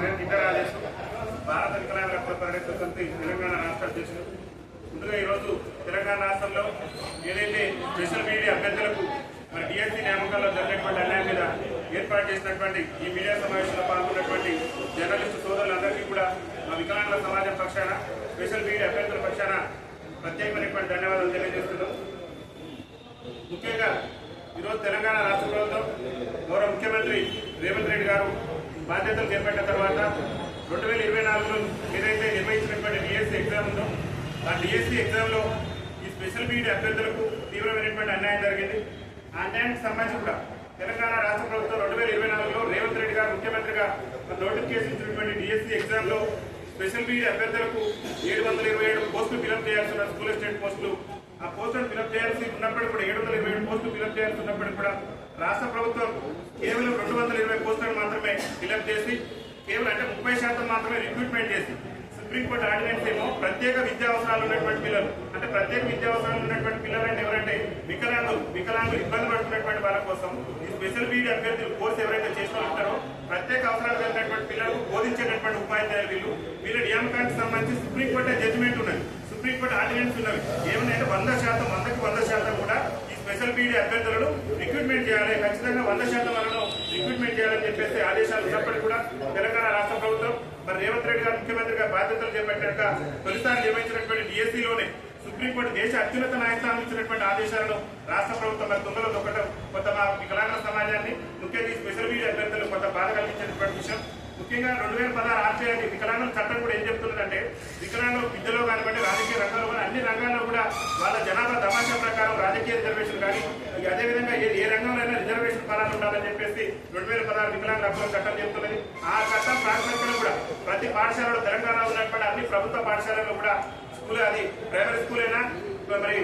పేరు కిట్ట రాజేష్, భారత వికలాంగుల హక్కుల పరిరక్షణ సమితి తెలంగాణ రాష్ట్ర అధ్యక్షుడు. ముందుగా ఈరోజు తెలంగాణ రాష్ట్రంలో ఏదైతే స్పెషల్ మీడియా అభ్యర్థులకు మరి డిఎస్సీ నియామకాల్లో జరిగినటువంటి అన్యాయం మీద ఏర్పాటు చేసినటువంటి ఈ మీడియా సమావేశంలో పాల్గొన్నటువంటి జర్నలిస్టు సోదరులందరికీ కూడా మా వికలాంగుల సమాజం పక్షాన, స్పెషల్ మీడియా అభ్యర్థుల పక్షాన ప్రత్యేకమైనటువంటి ధన్యవాదాలు తెలియజేస్తున్నాం. ముఖ్యంగా ఈరోజు తెలంగాణ రాష్ట్ర ప్రభుత్వం గౌరవ ముఖ్యమంత్రి రేవంత్ రెడ్డి గారు బాధ్యతలు చేపట్టిన తర్వాత 2024లో ఏదైతే నిర్వహించినటువంటి డిఎస్సీ ఎగ్జామ్ ఉందో ఆ డిఎస్సీ ఎగ్జామ్లో ఈ స్పెషల్ మీడియా అభ్యర్థులకు తీవ్రమైనటువంటి అన్యాయం జరిగింది. ఆ అన్యాయానికి సంబంధించి కూడా తెలంగాణ రాష్ట్ర ప్రభుత్వం 2024లో రేవంత్ రెడ్డి గారు ముఖ్యమంత్రిగా నోటిఫికేషన్ ఇచ్చినటువంటి డిఎస్సీ ఎగ్జామ్లో స్పెషల్ మీడియా అభ్యర్థులకు 727 పోస్టులు ఫిలప్ చేయాల్సిన స్కూల్ అసిస్టెంట్ పోస్టులు, ఆ పోస్టులను ఫిలప్ చేయాల్సి ఉన్నప్పటికీ కూడా 727 పోస్టులు ఫిలప్ చేయాల్సి ఉన్నప్పటికీ కూడా రాష్ట్ర ప్రభుత్వం కేవలం 220 పోస్టులను మాత్రమే ఫిలప్ చేసి కేవలం అంటే 30% మాత్రమే రిక్రూట్మెంట్ చేసి సుప్రీంకోర్టు ఆర్డినెన్స్ ఏమో ప్రత్యేక విద్యా అవసరాలు ఉన్నటువంటి పిల్లలు, అంటే ప్రత్యేక విద్యా అవసరాలు ఉన్నటువంటి పిల్లలు అంటే ఎవరంటే వికలాంగులు ఇబ్బంది పడుతున్నటువంటి వాళ్ళ కోసం ఈ స్పెషల్ మీడియా అభ్యర్థులు కోర్సు ఎవరైతే చేసిన ఉంటారో ప్రత్యేక అవసరాలు కలిగినటువంటి పిల్లలకు బోధించేటటువంటి ఉపాధ్యాయులు వీళ్ళ నియామకానికి సంబంధించి సుప్రీంకోర్టు జడ్జిమెంట్ ఉన్నది, సుప్రీంకోర్టు ఆర్డినెన్స్ ఉన్నవి. ఏమన్నాయంటే 100% కూడా ఈ స్పెషల్ మీడియా అభ్యర్థులను రిక్రూట్మెంట్ చేయాలి, ఖచ్చితంగా 100% వాళ్ళను రిక్రూట్మెంట్ చేయాలని చెప్పేసి ఆదేశాలు ఉన్నప్పటికీ కూడా తెలంగాణ రాష్ట్ర ప్రభుత్వం మరి రేవంత్ రెడ్డి గారు ముఖ్యమంత్రిగా బాధ్యతలు చేపట్టాక తొలిసారి నిర్వహించినటువంటి డిఎస్సీలోనే సుప్రీంకోర్టు దేశ అత్యున్నత న్యాయస్థానం ఇచ్చినటువంటి ఆదేశాలను రాష్ట్ర ప్రభుత్వం మరి తుంగలో దొక్కడం కొంత మా వికలాంగుల సమాజాన్ని, ముఖ్యంగా స్పెషల్ మీడియా అభ్యర్థులు కొంత బాధ కలిగించినటువంటి విషయం. ముఖ్యంగా 2016 ఆర్టీఐ వికలాంగుల చట్టం కూడా ఏం చెప్తుందంటే వికలాంగుల విద్యలో కానివ్వండి, రాజకీయ రంగంలో కానీ అన్ని రంగాల్లో కూడా వాళ్ళ జనాభా తమాషా ప్రకారం రాజకీయ రిజర్వేషన్ కానీ అదేవిధంగా ఏ రంగంలో రిజర్వేషన్ ఫలాలు ఉండాలని చెప్పేసి 2016 వికలాంగుల హక్కుల చట్టం చెప్తున్నది. ఆ చట్టం ప్రాతిపదికన కూడా ప్రతి పాఠశాలలో తెలంగాణలో ఉన్నటువంటి అన్ని ప్రభుత్వ పాఠశాలలో కూడా స్కూల్, అది ప్రైమరీ స్కూల్ అయినా మరి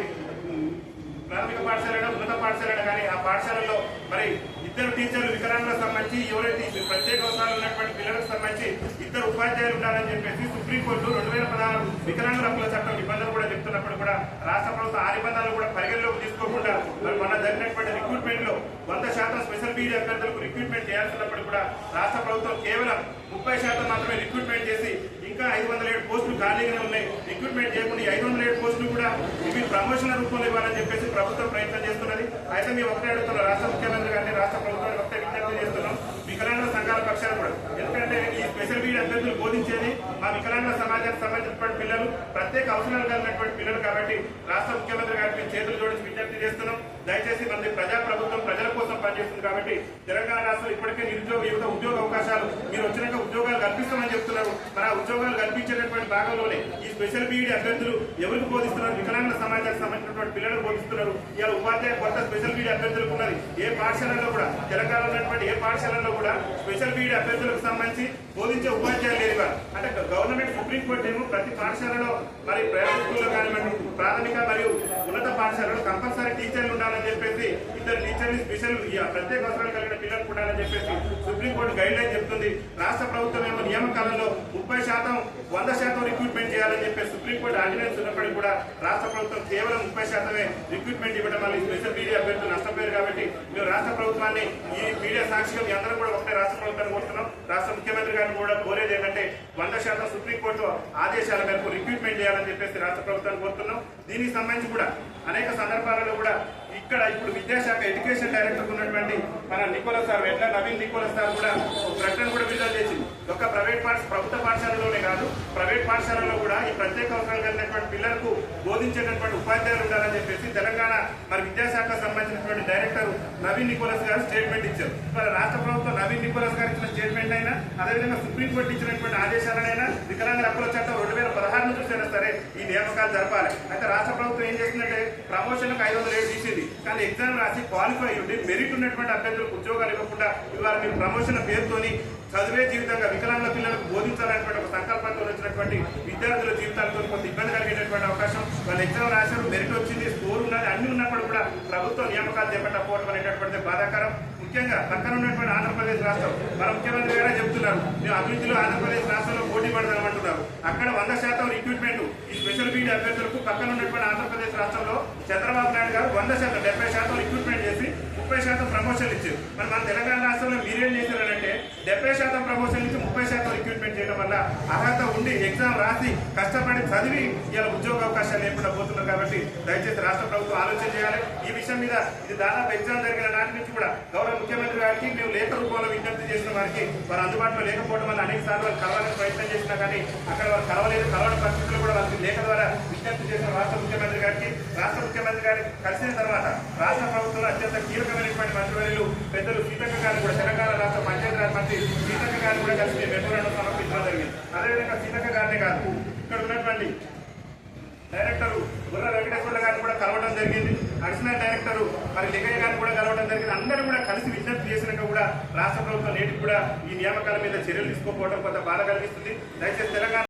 ప్రాథమిక పాఠశాల ఉన్నత పాఠశాల కానీ ఆ పాఠశాలలో మరి ఇద్దరు టీచర్లు వికలాంగులకు సంబంధించి ఎవరైతే ప్రత్యేక అవసరాలు ఉన్నటువంటి పిల్లలకు సంబంధించి ఇద్దరు ఉపాధ్యాయులు ఉండాలని చెప్పేసి సుప్రీంకోర్టు 2016 వికలాంగుల హక్కుల చట్టం నిబంధనలు కూడా చెప్తున్నప్పుడు కూడా రాష్ట్ర ప్రభుత్వం ఆ నిబంధనలు కూడా పరిగణలోకి తీసుకోకుండా మరి మొన్న జరిగినటువంటి రిక్రూట్మెంట్ లో 100% స్పెషల్ మీడియా అభ్యర్థులకు రిక్రూట్మెంట్ చేయాల్సినప్పుడు కూడా రాష్ట్ర ప్రభుత్వం కేవలం 30% మాత్రమే రిక్రూట్మెంట్ చేసి ఇంకా 507 పోస్టులు ఖాళీగానే ఉన్నాయి. రిక్రూట్మెంట్ చేయకుండా 507 పోస్టులు కూడా ఇవి ప్రమోషన్ల రూపంలో ఇవ్వాలని చెప్పేసి ప్రభుత్వం ప్రయత్నం చేస్తున్నది. అయితే మేము ఒకటే అడుగుతున్నాం, రాష్ట్ర ముఖ్యమంత్రి గారిని, రాష్ట్ర ప్రభుత్వాన్ని ఒకటే విజ్ఞప్తి చేస్తున్నాం వికలాంగుల సంఘాల పక్షాలు కూడా. ఎందుకంటే ఈ స్పెషల్ మీడియా అభ్యర్థులు బోధించేది మా వికలాంగుల సమాజానికి సంబంధించినటువంటి పిల్లలు, ప్రత్యేక అవసరాలు కలిగినటువంటి పిల్లలు కాబట్టి రాష్ట్ర ముఖ్యమంత్రి గారికి చేతులు జోడించి విజ్ఞప్తి చేస్తున్నాం. దయచేసి మనది ప్రజా ప్రభుత్వం ప్రజల కోసం పనిచేస్తుంది కాబట్టి తెలంగాణ రాష్ట్రం ఇప్పటికే నిరుద్యోగ యువత ఉద్యోగ అవకాశాలు మీరు వచ్చినాక ఉద్యోగాలు కల్పిస్తామని చెప్తున్నారు. మరి ఆ ఉద్యోగాలు కల్పించేటటువంటి భాగంలోనే ఈ స్పెషల్ మీడియా అభ్యర్థులు ఎవరికి బోధిస్తున్నారు? వికలాంగుల సమాజానికి సంబంధించినటువంటి పిల్లలకు బోధిస్తున్నారు. ఇలా ఉపాధ్యాయ కొత్త స్పెషల్ మీడియా అభ్యర్థులకు ఉన్నది. ఏ పాఠశాలలో కూడా తెలంగాణలో ఉన్నటువంటి ఏ పాఠశాలలో కూడా స్పెషల్ మీడియా అభ్యర్థులకు సంబంధించి బోధించే ఉపాధ్యాయులు లేరు. అంటే గవర్నమెంట్ సుప్రీంకోర్టు ఏమో ప్రతి పాఠశాలలో మరి ప్రైవేట్ స్కూల్లో కానివ్వండి, ప్రాథమిక మరియు ఉన్నత పాఠశాలలో కంపల్సరీ టీచర్లు ఉండాలని చెప్పేసి, ఇద్దరు టీచర్లు స్పెషల్ ప్రత్యేక అవసరాలు కలిగిన పిల్లలకు ఉండాలని చెప్పేసి సుప్రీంకోర్టు గైడ్ లైన్ చెప్తుంది. రాష్ట్ర ప్రభుత్వం ఏమో నియామకాలలో 30% 100% రిక్రూట్మెంట్ చేయాలని చెప్పేసి సుప్రీంకోర్టు ఆర్డినెన్స్ ఉన్నప్పటికీ కూడా రాష్ట్ర ప్రభుత్వం కేవలం 30% రిక్రూట్మెంట్ ఇవ్వడం వల్ల స్పెషల్ మీడియా అభ్యర్థులు నష్టపోయారు. కాబట్టి మేము రాష్ట్ర ప్రభుత్వాన్ని ఈ మీడియా సాక్షిగా మీ అందరూ కూడా ఒకటే రాష్ట్ర ప్రభుత్వాన్ని కోరుతున్నాం. రాష్ట్ర ముఖ్యమంత్రి గారిని కూడా కోరేది ఏంటంటే 100% సుప్రీంకోర్టు ఆదేశాల మేరకు రిక్రూట్మెంట్ చేయాలని చెప్పేసి రాష్ట్ర ప్రభుత్వాన్ని కోరుతున్నాం. దీనికి సంబంధించి కూడా అనేక సందర్భాలలో కూడా ఇక్కడ ఇప్పుడు విద్యాశాఖ ఎడ్యుకేషన్ డైరెక్టర్ ఉన్నటువంటి మన Nicholas sir, వెట్ల Naveen Nicholas sir కూడా ప్రకటన కూడా విడుదల చేసింది. ఒక ప్రభుత్వ పాఠశాలలోనే కాదు, ప్రైవేట్ పాఠశాలలో కూడా ఈ ప్రత్యేక అవసరాలు కలిగినటువంటి పిల్లలకు బోధించేటటువంటి ఉపాధ్యాయులు ఉండాలని చెప్పేసి తెలంగాణ మరి విద్యాశాఖ సంబంధించినటువంటి డైరెక్టర్ నవీన్ నికోలస్ గారు స్టేట్మెంట్ ఇచ్చారు. మరి రాష్ట్ర ప్రభుత్వం నవీన్ నికోలస్ గారు ఇచ్చిన స్టేట్మెంట్ అయినా, అదేవిధంగా సుప్రీంకోర్టు ఇచ్చినటువంటి ఆదేశాలనైనా వికలాంగుల హక్కుల చట్టం 2016 నుంచి చూసినా సరే ఈ నియామకాలు జరపాలి. అయితే రాష్ట్ర ప్రభుత్వం ఏం చేసిందంటే ప్రమోషన్లకు 507 తీసింది, కానీ ఎగ్జామ్ రాసి క్వాలిఫై ఉండి మెరిట్ ఉన్నటువంటి అభ్యర్థులకు ఉద్యోగాలు ఇవ్వకుండా ఇవాళ మీరు ప్రమోషన్ల పేరుతోని చదివే జీవితంగా వికలాంగుల పిల్లలకు బోధించాలనేటువంటి ఒక సంకల్పంతో వచ్చినటువంటి విద్యార్థుల జీవితాలతో కొంత ఇబ్బంది కలిగేటటువంటి అవకాశం. వాళ్ళు ఎగ్జామ్ రాశారు, మెరిట్ వచ్చింది, స్కోర్ ఉన్నది, అన్ని ఉన్నప్పుడు కూడా ప్రభుత్వం నియామకాలు చేపట్టకపోవడం అనేటటువంటిది బాధాకరం. ముఖ్యంగా పక్కన ఉన్నటువంటి ఆంధ్రప్రదేశ్ రాష్ట్రం మన ముఖ్యమంత్రి గారే చెప్తున్నారు, మేము అభివృద్ధిలో ఆంధ్రప్రదేశ్ రాష్ట్రంలో పోటీ పడదామంటున్నారు. అక్కడ 100% రిక్రూట్మెంట్ ఈ స్పెషల్ మీడియా అభ్యర్థులకు పక్కన ఉన్నటువంటి ఆంధ్రప్రదేశ్ రాష్ట్రంలో చంద్రబాబు నాయుడు గారు 100% 70% రిక్రూట్మెంట్ చేసి 30% ప్రమోషన్లు ఇచ్చారు. మరి మన తెలంగాణ రాష్ట్రంలో మీరేం చేశారంటే 70% ప్రమోషన్ నుంచి 30% రిక్రూట్మెంట్ చేయడం వల్ల అర్హత ఉండి ఎగ్జామ్ రాసి కష్టపడి చదివి ఇలా ఉద్యోగ అవకాశాలు లేకుండా పోతున్నారు. కాబట్టి దయచేసి రాష్ట్ర ప్రభుత్వం ఆలోచన చేయాలి ఈ విషయం మీద. ఇది దాదాపు ఎగ్జామ్ జరిగిన నాటి నుంచి కూడా గౌరవ ముఖ్యమంత్రి గారికి మేము లేఖ రూపంలో విజ్ఞప్తి చేసిన వారికి వారు అందుబాటులో లేకపోవడం వల్ల అనేక సార్లు వారు కలవాలని ప్రయత్నం చేసినా కానీ అక్కడ వారు కలవని పరిస్థితుల్లో కూడా వారికి లేఖ ద్వారా విజ్ఞప్తి చేసిన రాష్ట్ర ముఖ్యమంత్రి గారికి కలిసిన తర్వాత రాష్ట్ర ప్రభుత్వంలో అత్యంత కీలకమైనటువంటి మంత్రివర్యులు పెద్దలు సీతక్క గారిని కూడా తెలంగాణ రాష్ట్ర పంచాయతీరాజ్ మంత్రి సీతక్క గారిని కూడా కలిసి మెమోరాండం సమర్పించడం జరిగింది. అదేవిధంగా సీతక్క గారినే కాదు ఇక్కడ ఉన్నటువంటి డైరెక్టర్ గుర్ర వెంకటేశ్వర్ల గారిని కూడా కలవడం జరిగింది. అడిషనల్ డైరెక్టర్ మరి లింగయ్య గారిని కూడా కలవడం జరిగింది. అందరూ కూడా కలిసి విజ్ఞప్తి చేసినాక కూడా రాష్ట్ర ప్రభుత్వం నేటికి కూడా ఈ నియామకాల మీద చర్యలు తీసుకోకపోవడం కొంత బాధ కలిగిస్తుంది. దయచేసి తెలంగాణ